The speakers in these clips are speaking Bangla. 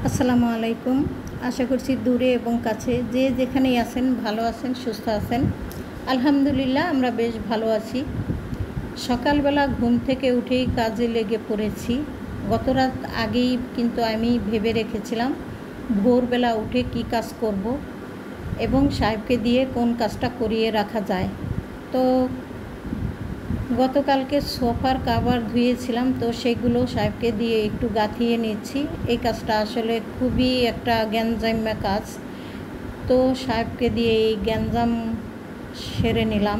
আসসালামু আলাইকুম। আশা করছি দূরে এবং কাছে যে যেখানেই আছেন ভালো আছেন, সুস্থ আছেন। আলহামদুলিল্লাহ আমরা বেশ ভালো আছি। সকালবেলা ঘুম থেকে উঠেই কাজে লেগে পড়েছি। গত রাত আগেই কিন্তু আমি ভেবে রেখেছিলাম ভোরবেলা উঠে কি কাজ করব এবং সাহেবকে দিয়ে কোন কাজটা করিয়ে রাখা যায়। তো গতকালকে সোফার কাভার ধুয়েছিলাম, তো সেগুলো সাহেবকে দিয়ে একটু গাঁথিয়ে নিচ্ছি। এই কাজটা আসলে খুবই একটা গ্যাঞ্জামা কাজ, তো সাহেবকে দিয়ে এই গ্যাঞ্জাম সেরে নিলাম।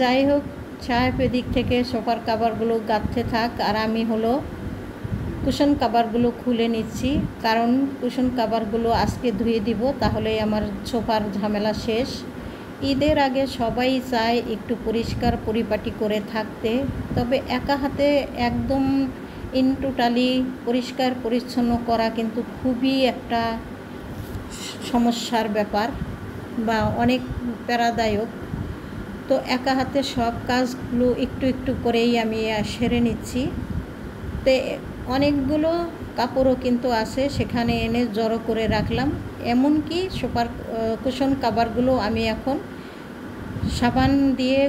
যাই হোক, সাহেব এদিক থেকে সোফার কাভারগুলো গাঁথতে থাক, আর আমি হলো কুশন কাভারগুলো খুলে নিচ্ছি, কারণ কুশন কাভারগুলো আজকে ধুয়ে দিব, তাহলে আমার সোফার ঝামেলা শেষ। ঈদের আগে সবাই চায় একটু পরিষ্কার পরিপাটি করে থাকতে, তবে একা হাতে একদম ইন টোটালি পরিষ্কার পরিচ্ছন্ন করা কিন্তু খুবই একটা সমস্যার ব্যাপার বা অনেক প্যারাদায়ক। তো একা হাতে সব কাজগুলো একটু একটু করেই আমি সেরে নিচ্ছি। তো অনেকগুলো কাপড়ও কিন্তু আছে, সেখানে এনে জড়ো করে রাখলাম। এমনকি সোফার কুশন কাভারগুলো আমি এখন সাবান দিয়ে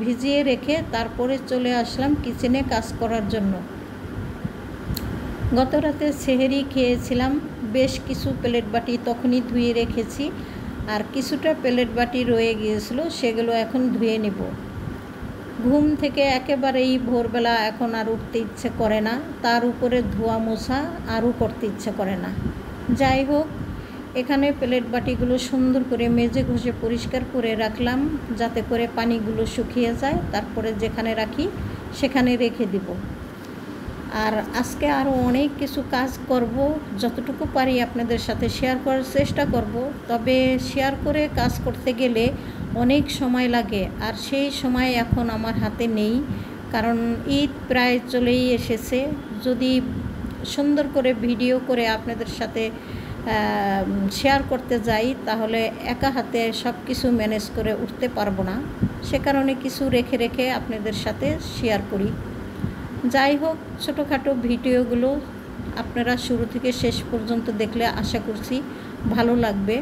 ভিজিয়ে রেখে তারপরে চলে আসলাম কিচেনে কাজ করার জন্য। গত রাতে সেহরি খেয়েছিলাম, বেশ কিছু প্লেট বাটি তখনই ধুয়ে রেখেছি, আর কিছুটা প্লেট বাটি রয়ে গিয়েছিল, সেগুলো এখন ধুয়ে নেব। ঘুম থেকে একেবারেই ভোরবেলা এখন আর উঠতে ইচ্ছে করে না, তার উপরে ধোয়া মোছা আরও করতে ইচ্ছে করে না। যাই হোক, এখানে প্লেট বাটিগুলো সুন্দর করে মেজে ঘষে পরিষ্কার করে রাখলাম, যাতে করে পানিগুলো শুকিয়ে যায়, তারপরে যেখানে রাখি সেখানে রেখে দিব। আর আজকে আরও অনেক কিছু কাজ করব, যতটুকু পারি আপনাদের সাথে শেয়ার করার চেষ্টা করব। তবে শেয়ার করে কাজ করতে গেলে অনেক সময় লাগে, আর সেই সময় এখন আমার হাতে নেই, কারণ ঈদ প্রায় চলেই এসেছে। যদি সুন্দর করে ভিডিও করে আপনাদের সাথে শেয়ার করতে যাই, তাহলে একা হাতে সব কিছু ম্যানেজ করে উঠতে পারবো না, সে কারণে কিছু রেখে রেখে আপনাদের সাথে শেয়ার করি। যাই হোক, ছোটোখাটো ভিডিওগুলো আপনারা শুরু থেকে শেষ পর্যন্ত দেখলে আশা করছি ভালো লাগবে।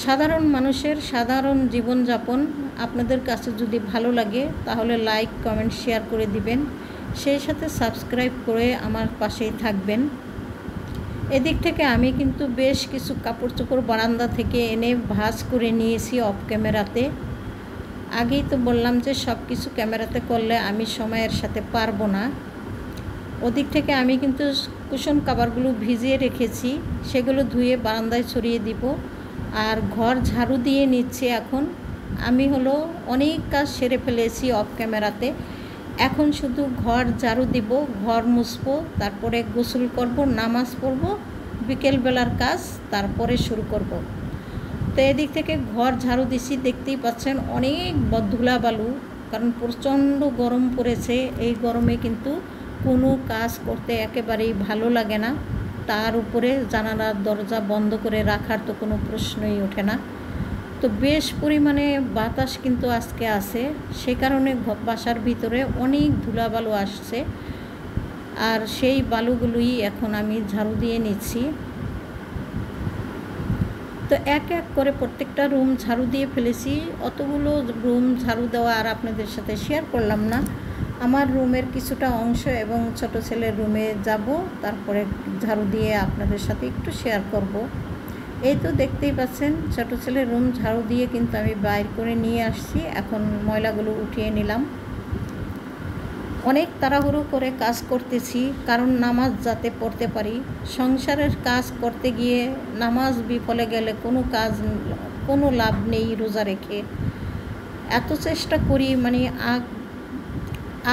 সাধারণ মানুষের সাধারণ জীবনযাপন আপনাদের কাছে যদি ভালো লাগে, তাহলে লাইক কমেন্ট শেয়ার করে দিবেন, সেই সাথে সাবস্ক্রাইব করে আমার পাশেই থাকবেন। এদিক থেকে আমি কিন্তু বেশ কিছু কাপড় চোপড় বারান্দা থেকে এনে ভাঁজ করে নিয়েছি অফ ক্যামেরাতে। আগেই তো বললাম যে সব কিছু ক্যামেরাতে করলে আমি সময়ের সাথে পারবো না। ওদিক থেকে আমি কিন্তু কুশন কাভারগুলো ভিজিয়ে রেখেছি, সেগুলো ধুয়ে বারান্দায় ছড়িয়ে দিব, আর ঘর ঝাড়ু দিয়ে নিচ্ছি। এখন আমি হলো অনেক কাজ সেরে ফেলেছি অফ ক্যামেরাতে, এখন শুধু ঘর ঝাড়ু দিব, ঘর মুছবো, তারপরে গোসল করব, নামাজ পড়ব, বিকেলবেলার কাজ তারপরে শুরু করব। তো এদিক থেকে ঘর ঝাড়ু দিছি, দেখতেই পাচ্ছেন অনেক ধুলাবালু, কারণ প্রচণ্ড গরম পড়েছে। এই গরমে কিন্তু কোনো কাজ করতে একেবারেই ভালো লাগে না, তার উপরে জানালার দরজা বন্ধ করে রাখার তো কোনো প্রশ্নই ওঠে না। তো বেশ পরিমাণে বাতাস কিন্তু আজকে আছে, সে কারণে বাসার ভিতরে অনেক ধুলাবালু আসছে, আর সেই বালুগুলোই এখন আমি ঝাড়ু দিয়ে নিচ্ছি। তো এক এক করে প্রত্যেকটা রুম ঝাড়ু দিয়ে ফেলেছি। অতগুলো রুম ঝাড়ু দেওয়া আর আপনাদের সাথে শেয়ার করলাম না। আমার রুমের কিছুটা অংশ এবং ছোট ছেলের রুমে যাব, তারপরে ঝাড়ু দিয়ে আপনাদের সাথে একটু শেয়ার করব। এই তো দেখতেই পাচ্ছেন ছোট ছেলের রুম ঝাড়ু দিয়ে কিন্তু আমি বাইর করে নিয়ে আসছি, এখন ময়লাগুলো উঠিয়ে নিলাম। অনেক তাড়াহুড়ো করে কাজ করতেছি, কারণ নামাজ যাতে পড়তে পারি। সংসারের কাজ করতে গিয়ে নামাজ বিফলে গেলে কোনো লাভ নেই রোজা রেখে। এত চেষ্টা করি মানে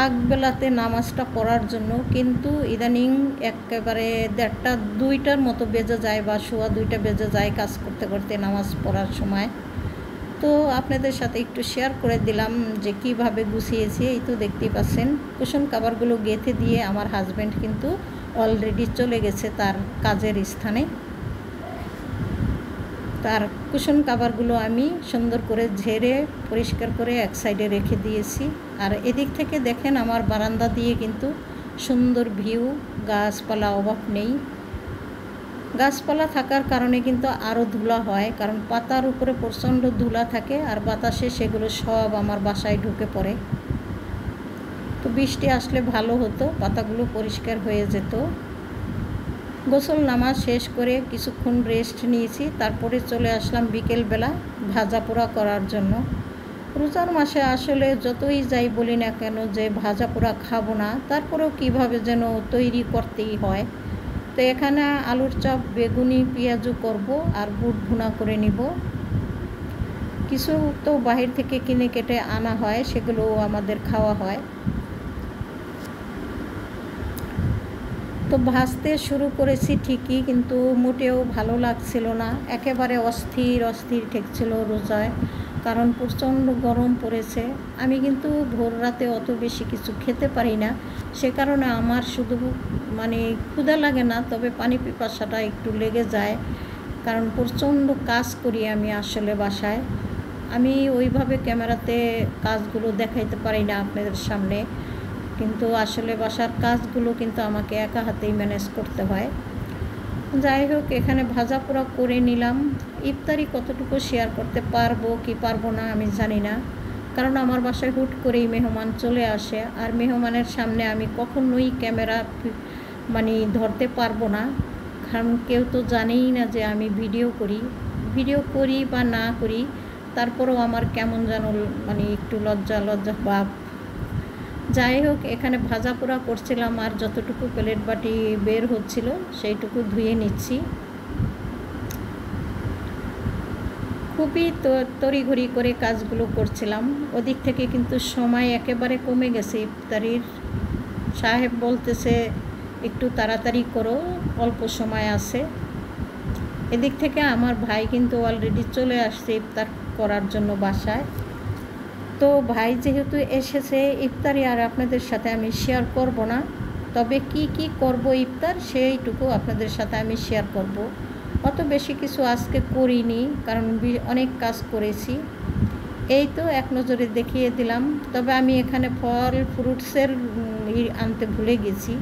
আগবেলাতে নামাজটা পড়ার জন্য, কিন্তু ইদানিং একেবারে 1:30 2টার মতো বেজে যায়, বা সোয়া 2টা বেজে যায় কাজ করতে করতে নামাজ পড়ার সময়। তো আপনাদের সাথে একটু শেয়ার করে দিলাম যে কীভাবে গুছিয়েছি। এই তো দেখতেই পাচ্ছেন কুশন কাভারগুলো গেঁথে দিয়ে আমার হাজব্যান্ড কিন্তু অলরেডি চলে গেছে তার কাজের স্থানে। তার কুশন কাভারগুলো আমি সুন্দর করে ঝেড়ে পরিষ্কার করে এক সাইডে রেখে দিয়েছি। আর এদিক থেকে দেখেন আমার বারান্দা দিয়ে কিন্তু সুন্দর ভিউ, গাছপালা অভাব নেই। গাছপালা থাকার কারণে কিন্তু আরও ধুলা হয়, কারণ পাতার উপরে প্রচণ্ড ধুলা থাকে আর বাতাসে সেগুলো সব আমার বাসায় ঢুকে পড়ে। তো বৃষ্টি আসলে ভালো হতো, পাতাগুলো পরিষ্কার হয়ে যেত। গোসল নামাজ শেষ করে কিছুক্ষণ রেস্ট নিয়েছি, তারপরে চলে আসলাম বিকেলবেলা ভাজা পোড়া করার জন্য। রোজার মাসে আসলে যতই যাই বলি না কেন যে ভাজা পোড়া খাবো না, তারপরেও কীভাবে যেন তৈরি করতেই হয়। তো এখানে আলুর চপ, বেগুনি, পেঁয়াজু করব আর বুট ভুনা করে নিব। কিছু তো বাহির থেকে কিনে কেটে আনা হয়, সেগুলো আমাদের খাওয়া হয়। তো ভাজতে শুরু করেছি ঠিকই, কিন্তু মোটেও ভালো লাগছিল না, একেবারে অস্থির ঠেকছিল রোজায়, কারণ প্রচণ্ড গরম পড়েছে। আমি কিন্তু ভোর রাতে অত বেশি কিছু খেতে পারি না, সে কারণে আমার শুধু ক্ষুধা লাগে না, তবে পানি পিপাসাটা একটু লেগে যায়, কারণ প্রচণ্ড কাজ করি আমি আসলে বাসায়। আমি ওইভাবে ক্যামেরাতে কাজগুলো দেখাইতে পারি না আপনাদের সামনে, কিন্তু আসলে বাসার কাজগুলো কিন্তু আমাকে একা হাতেই ম্যানেজ করতে হয়। যাই হোক, এখানে ভাজা পোড়া করে নিলাম। ইফতারি কতটুকু শেয়ার করতে পারবো কি পারবো না আমি জানি না, কারণ আমার বাসায় হুট করেই মেহমান চলে আসে, আর মেহমানের সামনে আমি কখনোই ক্যামেরা ধরতে পারবো না, কারণ কেউ তো জানেই না যে আমি ভিডিও করি বা না করি, তারপরেও আমার কেমন যেন একটু লজ্জা ভাব। যাই হোক, এখানে ভাজা পোড়া করছিলাম আর যতটুকু প্লেট বাটি বের হচ্ছিল সেইটুকু ধুয়ে নিচ্ছি। খুবই তড়িঘড়ি করে কাজগুলো করছিলাম, ওদিক থেকে কিন্তু সময় একেবারে কমে গেছে ইফতারির। সাহেব বলতেছে একটু তাড়াতাড়ি করো, অল্প সময় আছে। এদিক থেকে আমার ভাই কিন্তু অলরেডি চলে আসছে ইফতার করার জন্য বাসায়। তো ভাই যেহেতু এসেছে, ইফতারি আর আপনাদের সাথে আমি শেয়ার করব না, তবে কি করব ইফতার সেইটুকু আপনাদের সাথে আমি শেয়ার করব। অত বেশি কিছু আজকে করিনি, কারণ অনেক কাজ করেছি। এই তো এক নজরে দেখিয়ে দিলাম, তবে আমি এখানে ফল ফ্রুটসের আনতে ভুলে গেছি।